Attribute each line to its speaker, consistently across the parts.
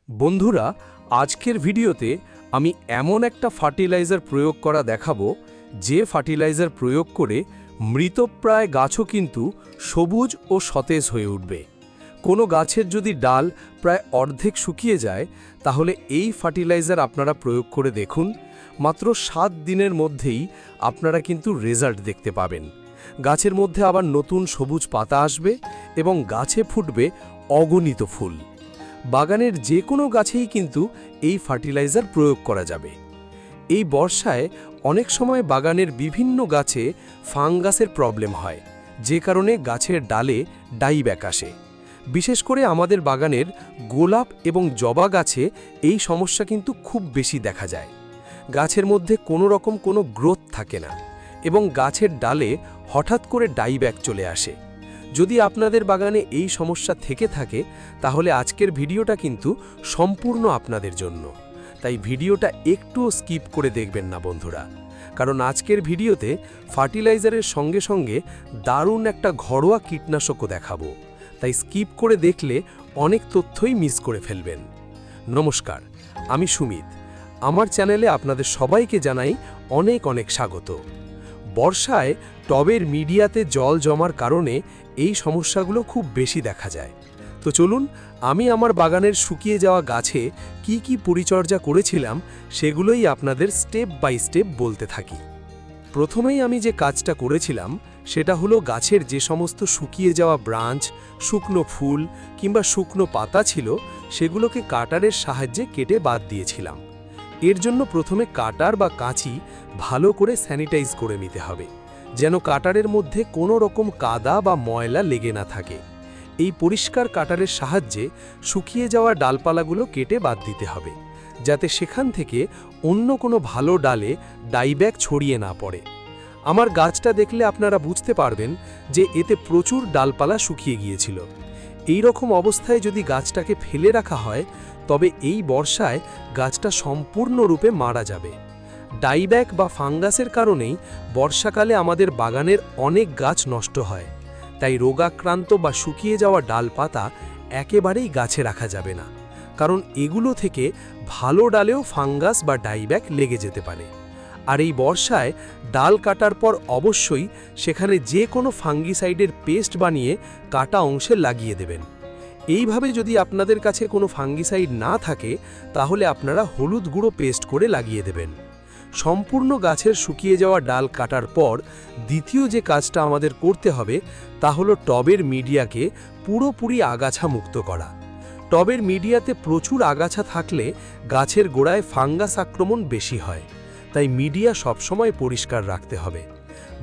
Speaker 1: বন্ধুরা, আজকের ভিডিওতে আমি এমন একটা ফার্টিলাইজার প্রয়োগ করা দেখাবো যে ফার্টিলাইজার প্রয়োগ করে মৃতপ্রায় গাছও কিন্তু সবুজ ও সতেজ হয়ে উঠবে। কোনো গাছের যদি ডাল প্রায় অর্ধেক শুকিয়ে যায়, তাহলে এই ফার্টিলাইজার আপনারা প্রয়োগ করে দেখুন। মাত্র 7 দিনের মধ্যেই আপনারা কিন্তু রেজাল্ট দেখতে পাবেন। গাছের মধ্যে আবার নতুন সবুজ পাতা আসবে এবং গাছে ফুটবে অগণিত ফুল। বাগানের যে কোনো গাছেই কিন্তু এই ফার্টিলাইজার প্রয়োগ করা যাবে। এই বর্ষায় অনেক সময় বাগানের বিভিন্ন গাছে ফাঙ্গাসের প্রবলেম হয়, যে কারণে গাছের ডালে ডাইব্যাক আসে। বিশেষ করে আমাদের বাগানের গোলাপ এবং জবা গাছে এই সমস্যা কিন্তু খুব বেশি দেখা যায়। গাছের মধ্যে কোনো রকম কোনো গ্রোথ থাকে না এবং গাছের ডালে হঠাৎ করে ডাইব্যাক চলে আসে। যদি আপনাদের বাগানে এই সমস্যা থেকে থাকে, তাহলে আজকের ভিডিওটা কিন্তু সম্পূর্ণ আপনাদের জন্য। তাই ভিডিওটা একটুও স্কিপ করে দেখবেন না বন্ধুরা, কারণ আজকের ভিডিওতে ফার্টিলাইজারের সঙ্গে সঙ্গে দারুণ একটা ঘরোয়া কীটনাশকও দেখাবো। তাই স্কিপ করে দেখলে অনেক তথ্যই মিস করে ফেলবেন। নমস্কার, আমি সুমিত। আমার চ্যানেলে আপনাদের সবাইকে জানাই অনেক অনেক স্বাগত। বর্ষায় টবের মিডিয়াতে জল জমার কারণে এই সমস্যাগুলো খুব বেশি দেখা যায়। তো চলুন, আমি আমার বাগানের শুকিয়ে যাওয়া গাছে কি কি পরিচর্যা করেছিলাম সেগুলোই আপনাদের স্টেপ বাই স্টেপ বলতে থাকি। প্রথমেই আমি যে কাজটা করেছিলাম সেটা হলো গাছের যে সমস্ত শুকিয়ে যাওয়া ব্রাঞ্চ, শুকনো ফুল কিংবা শুকনো পাতা ছিল, সেগুলোকে কাটারের সাহায্যে কেটে বাদ দিয়েছিলাম। এর জন্য প্রথমে কাটার বা কাঁচি ভালো করে স্যানিটাইজ করে নিতে হবে, যেন কাটারের মধ্যে কোনো রকম কাদা বা ময়লা লেগে না থাকে। এই পরিষ্কার কাটারের সাহায্যে শুকিয়ে যাওয়া ডালপালাগুলো কেটে বাদ দিতে হবে, যাতে সেখান থেকে অন্য কোনো ভালো ডালে ডাইব্যাক ছড়িয়ে না পড়ে। আমার গাছটা দেখলে আপনারা বুঝতে পারবেন যে এতে প্রচুর ডালপালা শুকিয়ে গিয়েছিল। এই রকম অবস্থায় যদি গাছটাকে ফেলে রাখা হয়, তবে এই বর্ষায় গাছটা সম্পূর্ণরূপে মারা যাবে। ডাইব্যাক বা ফাঙ্গাসের কারণেই বর্ষাকালে আমাদের বাগানের অনেক গাছ নষ্ট হয়। তাই রোগাক্রান্ত বা শুকিয়ে যাওয়া ডালপাতা একেবারেই গাছে রাখা যাবে না, কারণ এগুলো থেকে ভালো ডালেও ফাঙ্গাস বা ডাইব্যাক লেগে যেতে পারে। আর এই বর্ষায় ডাল কাটার পর অবশ্যই সেখানে যে কোনো ফাঙ্গিসাইডের পেস্ট বানিয়ে কাটা অংশে লাগিয়ে দেবেন। এইভাবে যদি আপনাদের কাছে কোনো ফাঙ্গিসাইড না থাকে, তাহলে আপনারা হলুদ গুঁড়ো পেস্ট করে লাগিয়ে দেবেন। সম্পূর্ণ গাছের শুকিয়ে যাওয়া ডাল কাটার পর দ্বিতীয় যে কাজটা আমাদের করতে হবে তা হলো টবের মিডিয়াকে পুরোপুরি আগাছা মুক্ত করা। টবের মিডিয়াতে প্রচুর আগাছা থাকলে গাছের গোড়ায় ফাঙ্গাস আক্রমণ বেশি হয়, তাই মিডিয়া সবসময় পরিষ্কার রাখতে হবে।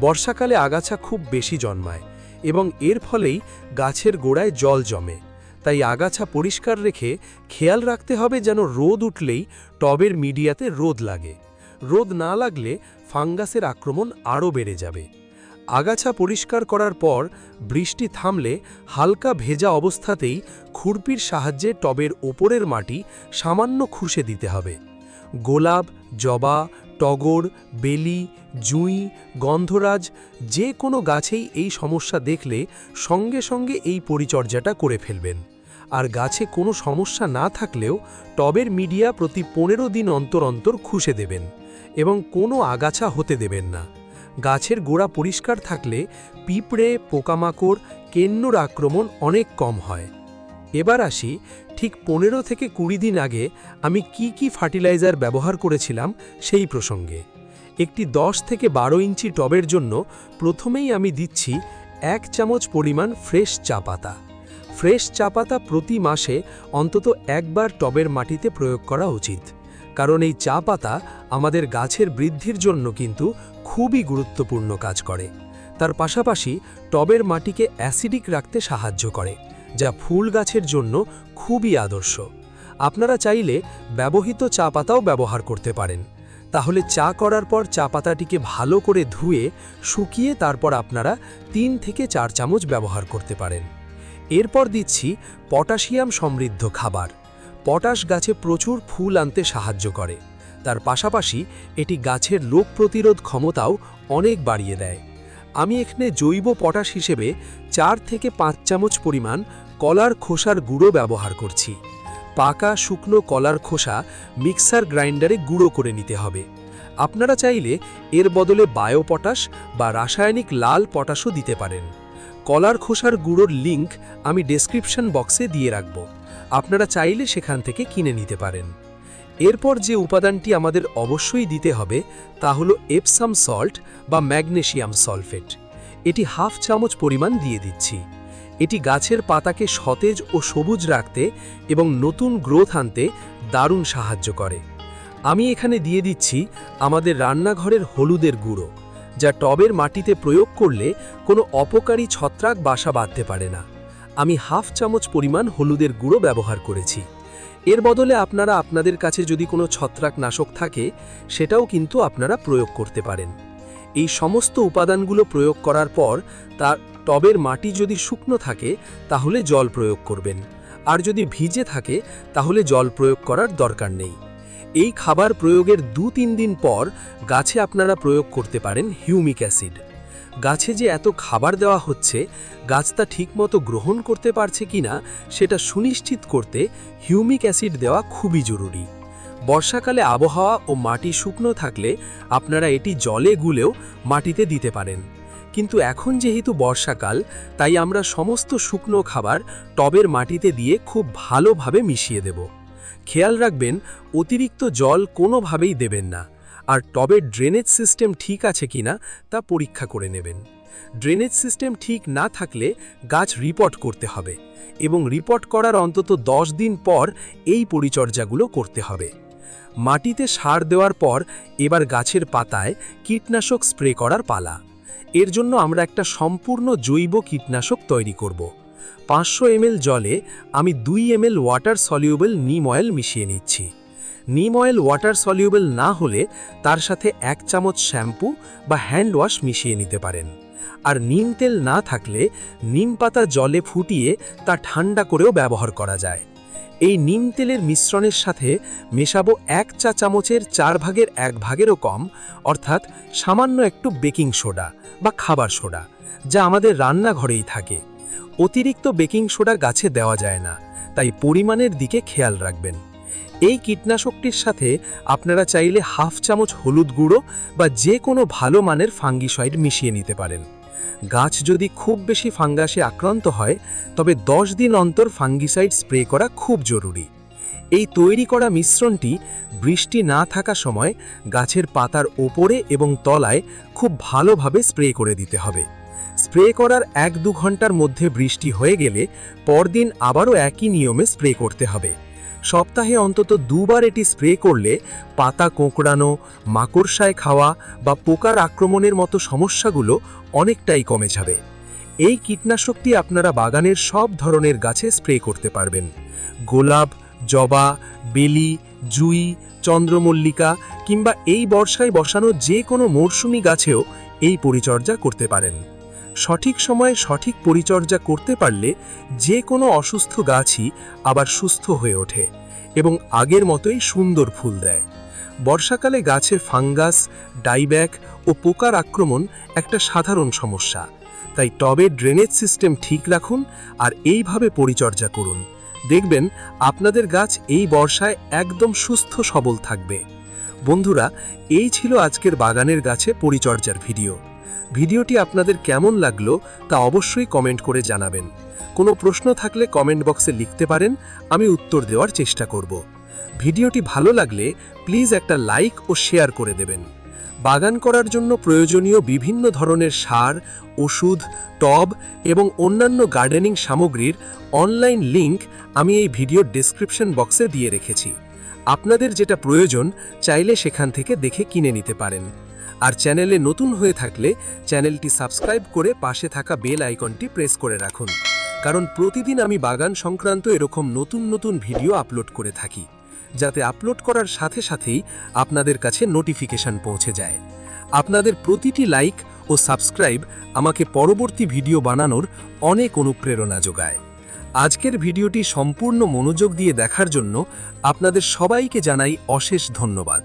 Speaker 1: বর্ষাকালে আগাছা খুব বেশি জন্মায় এবং এর ফলেই গাছের গোড়ায় জল জমে। তাই আগাছা পরিষ্কার রেখে খেয়াল রাখতে হবে যেন রোদ উঠলেই টবের মিডিয়াতে রোদ লাগে। রোদ না লাগলে ফাঙ্গাসের আক্রমণ আরও বেড়ে যাবে। আগাছা পরিষ্কার করার পর বৃষ্টি থামলে হালকা ভেজা অবস্থাতেই খুরপির সাহায্যে টবের ওপরের মাটি সামান্য খুঁড়ে দিতে হবে। গোলাপ, জবা, টগর, বেলি, জুঁই, গন্ধরাজ যে কোনো গাছেই এই সমস্যা দেখলে সঙ্গে সঙ্গে এই পরিচর্যাটা করে ফেলবেন। আর গাছে কোনো সমস্যা না থাকলেও টবের মিডিয়া প্রতি 15 দিন অন্তর অন্তর খুঁড়ে দেবেন এবং কোনো আগাছা হতে দেবেন না। গাছের গোড়া পরিষ্কার থাকলে পিঁপড়ে, পোকামাকড়, কেন্নর আক্রমণ অনেক কম হয়। এবার আসি ঠিক 15 থেকে 20 দিন আগে আমি কি ফার্টিলাইজার ব্যবহার করেছিলাম সেই প্রসঙ্গে। একটি 10 থেকে 12 ইঞ্চি টবের জন্য প্রথমেই আমি দিচ্ছি 1 চামচ পরিমাণ ফ্রেশ চা পাতা। ফ্রেশ চা পাতা প্রতি মাসে অন্তত একবার টবের মাটিতে প্রয়োগ করা উচিত, কারণ এই চা পাতা আমাদের গাছের বৃদ্ধির জন্য কিন্তু খুবই গুরুত্বপূর্ণ কাজ করে। তার পাশাপাশি টবের মাটিকে অ্যাসিডিক রাখতে সাহায্য করে, যা ফুল গাছের জন্য খুবই আদর্শ। আপনারা চাইলে ব্যবহৃত চা পাতাও ব্যবহার করতে পারেন। তাহলে চা করার পর চা পাতাটিকে ভালো করে ধুয়ে শুকিয়ে তারপর আপনারা 3 থেকে 4 চামচ ব্যবহার করতে পারেন। এরপর দিচ্ছি পটাশিয়াম সমৃদ্ধ খাবার। পটাশ গাছে প্রচুর ফুল আনতে সাহায্য করে। তার পাশাপাশি এটি গাছের রোগ প্রতিরোধ ক্ষমতাও অনেক বাড়িয়ে দেয়। আমি এখানে জৈব পটাশ হিসেবে 4 থেকে 5 চামচ পরিমাণ কলার খোসার গুঁড়ো ব্যবহার করছি। পাকা শুকনো কলার খোসা মিক্সার গ্রাইন্ডারে গুঁড়ো করে নিতে হবে। আপনারা চাইলে এর বদলে বায়ো পটাশ বা রাসায়নিক লাল পটাশও দিতে পারেন। কলার খোসার গুঁড়োর লিংক আমি ডেসক্রিপশন বক্সে দিয়ে রাখব, আপনারা চাইলে সেখান থেকে কিনে নিতে পারেন। এরপর যে উপাদানটি আমাদের অবশ্যই দিতে হবে তা হলো এপসাম সল্ট বা ম্যাগনেসিয়াম সালফেট। এটি হাফ চামচ পরিমাণ দিয়ে দিচ্ছি। এটি গাছের পাতাকে সতেজ ও সবুজ রাখতে এবং নতুন গ্রোথ আনতে দারুণ সাহায্য করে। আমি এখানে দিয়ে দিচ্ছি আমাদের রান্নাঘরের হলুদের গুঁড়ো, যা টবের মাটিতে প্রয়োগ করলে কোনো অপকারী ছত্রাক বাসা বাঁধতে পারে না। আমি হাফ চামচ পরিমাণ হলুদের গুঁড়ো ব্যবহার করেছি। এর বদলে আপনারা আপনাদের কাছে যদি কোনো ছত্রাকনাশক থাকে সেটাও কিন্তু আপনারা প্রয়োগ করতে পারেন। এই সমস্ত উপাদানগুলো প্রয়োগ করার পর তার টবের মাটি যদি শুকনো থাকে তাহলে জল প্রয়োগ করবেন, আর যদি ভিজে থাকে তাহলে জল প্রয়োগ করার দরকার নেই। এই খাবার প্রয়োগের 2-3 দিন পর গাছে আপনারা প্রয়োগ করতে পারেন হিউমিক অ্যাসিড। গাছে যে এত খাবার দেওয়া হচ্ছে, গাছ তা ঠিকমতো গ্রহণ করতে পারছে কিনা সেটা সুনিশ্চিত করতে হিউমিক অ্যাসিড দেওয়া খুবই জরুরি। বর্ষাকালে আবহাওয়া ও মাটি শুকনো থাকলে আপনারা এটি জলে গুলেও মাটিতে দিতে পারেন, কিন্তু এখন যেহেতু বর্ষাকাল তাই আমরা সমস্ত শুকনো খাবার টবের মাটিতে দিয়ে খুব ভালোভাবে মিশিয়ে দেব। খেয়াল রাখবেন অতিরিক্ত জল কোনোভাবেই দেবেন না, আর টবের ড্রেনেজ সিস্টেম ঠিক আছে কিনা তা পরীক্ষা করে নেবেন। ড্রেনেজ সিস্টেম ঠিক না থাকলে গাছ রিপোর্ট করতে হবে, এবং রিপোর্ট করার অন্তত 10 দিন পর এই পরিচর্যাগুলো করতে হবে। মাটিতে সার দেওয়ার পর এবার গাছের পাতায় কীটনাশক স্প্রে করার পালা। এর জন্য আমরা একটা সম্পূর্ণ জৈব কীটনাশক তৈরি করব। 500 ml জলে আমি 2 ml ওয়াটার সলিউবল নিম অয়েল মিশিয়ে নিচ্ছি। নিম অয়েল ওয়াটার সলিউবল না হলে তার সাথে 1 চামচ শ্যাম্পু বা হ্যান্ড ওয়াশ মিশিয়ে নিতে পারেন। আর নিম তেল না থাকলে নিম পাতা জলে ফুটিয়ে তা ঠান্ডা করেও ব্যবহার করা যায়। এই নিম তেলের মিশ্রণের সাথে মেশাবো 1 চা চামচের 4 ভাগের 1 ভাগেরও কম, অর্থাৎ সামান্য একটু বেকিং সোডা বা খাবার সোডা, যা আমাদের রান্নাঘরেই থাকে। অতিরিক্ত বেকিং সোডা গাছে দেওয়া যায় না, তাই পরিমাণের দিকে খেয়াল রাখবেন। এই কীটনাশকটির সাথে আপনারা চাইলে হাফ চামচ হলুদ গুঁড়ো বা যে কোনো ভালো মানের ফাঙ্গিসাইড মিশিয়ে নিতে পারেন। গাছ যদি খুব বেশি ফাঙ্গাসে আক্রান্ত হয় তবে 10 দিন অন্তর ফাঙ্গিসাইড স্প্রে করা খুব জরুরি। এই তৈরি করা মিশ্রণটি বৃষ্টি না থাকা সময় গাছের পাতার ওপরে এবং তলায় খুব ভালোভাবে স্প্রে করে দিতে হবে। স্প্রে করার 1-2 ঘন্টার মধ্যে বৃষ্টি হয়ে গেলে পরদিন আবারও একই নিয়মে স্প্রে করতে হবে। সপ্তাহে অন্তত 2 বার এটি স্প্রে করলে পাতা কোঁকড়ানো, মাকড়সায় খাওয়া বা পোকার আক্রমণের মতো সমস্যাগুলো অনেকটাই কমে যাবে। এই কীটনাশকটি আপনারা বাগানের সব ধরনের গাছে স্প্রে করতে পারবেন। গোলাপ, জবা, বেলি, জুঁই, চন্দ্রমল্লিকা কিংবা এই বর্ষায় বসানো যে কোনো মরশুমি গাছেও এই পরিচর্যা করতে পারেন। সঠিক সময়ে সঠিক পরিচর্যা করতে পারলে যে কোনো অসুস্থ গাছই আবার সুস্থ হয়ে ওঠে এবং আগের মতোই সুন্দর ফুল দেয়। বর্ষাকালে গাছে ফাঙ্গাস, ডাইব্যাক ও পোকার আক্রমণ একটা সাধারণ সমস্যা, তাই টবের ড্রেনেজ সিস্টেম ঠিক রাখুন আর এইভাবে পরিচর্যা করুন। দেখবেন আপনাদের গাছ এই বর্ষায় একদম সুস্থ সবল থাকবে। বন্ধুরা, এই ছিল আজকের বাগানের গাছে পরিচর্যার ভিডিওটি আপনাদের কেমন লাগলো তা অবশ্যই কমেন্ট করে জানাবেন। কোনো প্রশ্ন থাকলে কমেন্ট বক্সে লিখতে পারেন, আমি উত্তর দেওয়ার চেষ্টা করব। ভিডিওটি ভালো লাগলে প্লিজ একটা লাইক ও শেয়ার করে দেবেন। বাগান করার জন্য প্রয়োজনীয় বিভিন্ন ধরনের সার, ওষুধ, টব এবং অন্যান্য গার্ডেনিং সামগ্রীর অনলাইন লিংক আমি এই ভিডিওর ডেসক্রিপশন বক্সে দিয়ে রেখেছি। আপনাদের যেটা প্রয়োজন চাইলে সেখান থেকে দেখে কিনে নিতে পারেন। আর চ্যানেলে নতুন হয়ে থাকলে চ্যানেলটি সাবস্ক্রাইব করে পাশে থাকা বেল আইকনটি প্রেস করে রাখুন, কারণ প্রতিদিন আমি বাগান সংক্রান্ত এরকম নতুন নতুন ভিডিও আপলোড করে থাকি, যাতে আপলোড করার সাথে সাথেই আপনাদের কাছে নোটিফিকেশন পৌঁছে যায়। আপনাদের প্রতিটি লাইক ও সাবস্ক্রাইব আমাকে পরবর্তী ভিডিও বানানোর অনেক অনুপ্রেরণা যোগায়। আজকের ভিডিওটি সম্পূর্ণ মনোযোগ দিয়ে দেখার জন্য আপনাদের সবাইকে জানাই অশেষ ধন্যবাদ।